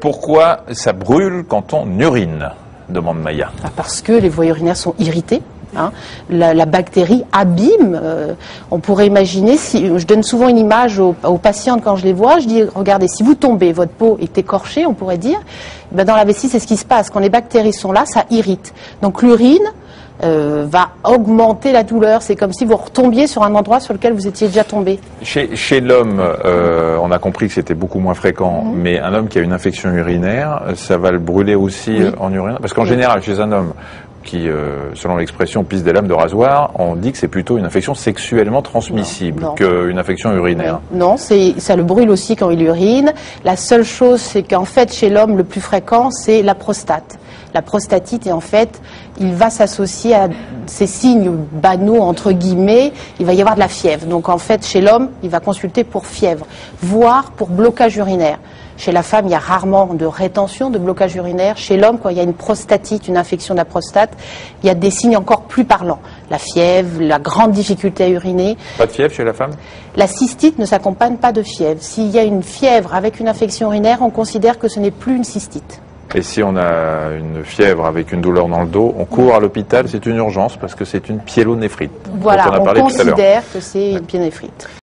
Pourquoi ça brûle quand on urine, demande Maya. Parce que les voies urinaires sont irritées. Hein. La bactérie abîme. On pourrait imaginer, je donne souvent une image aux patientes quand je les vois, je dis, regardez, si vous tombez, votre peau est écorchée, on pourrait dire, ben dans la vessie, c'est ce qui se passe. Quand les bactéries sont là, ça irrite. Donc l'urine va augmenter la douleur. C'est comme si vous retombiez sur un endroit sur lequel vous étiez déjà tombé. Chez l'homme, on a compris que c'était beaucoup moins fréquent, mais un homme qui a une infection urinaire, ça va le brûler aussi en urine. Parce qu'en général, chez un homme qui, selon l'expression, pisse des lames de rasoir, on dit que c'est plutôt une infection sexuellement transmissible qu'une infection urinaire. Non, ça le brûle aussi quand il urine. La seule chose, c'est qu'en fait, chez l'homme, le plus fréquent, c'est la prostate. La prostatite, et en fait, il va s'associer à ces signes banaux, entre guillemets, il va y avoir de la fièvre. Donc en fait, chez l'homme, il va consulter pour fièvre, voire pour blocage urinaire. Chez la femme, il y a rarement de rétention, de blocage urinaire. Chez l'homme, quand il y a une prostatite, une infection de la prostate, il y a des signes encore plus parlants. La fièvre, la grande difficulté à uriner. Pas de fièvre chez la femme? La cystite ne s'accompagne pas de fièvre. S'il y a une fièvre avec une infection urinaire, on considère que ce n'est plus une cystite. Et si on a une fièvre avec une douleur dans le dos, on court à l'hôpital, c'est une urgence parce que c'est une pyélonéphrite. Voilà, on considère que c'est une pyélonéphrite.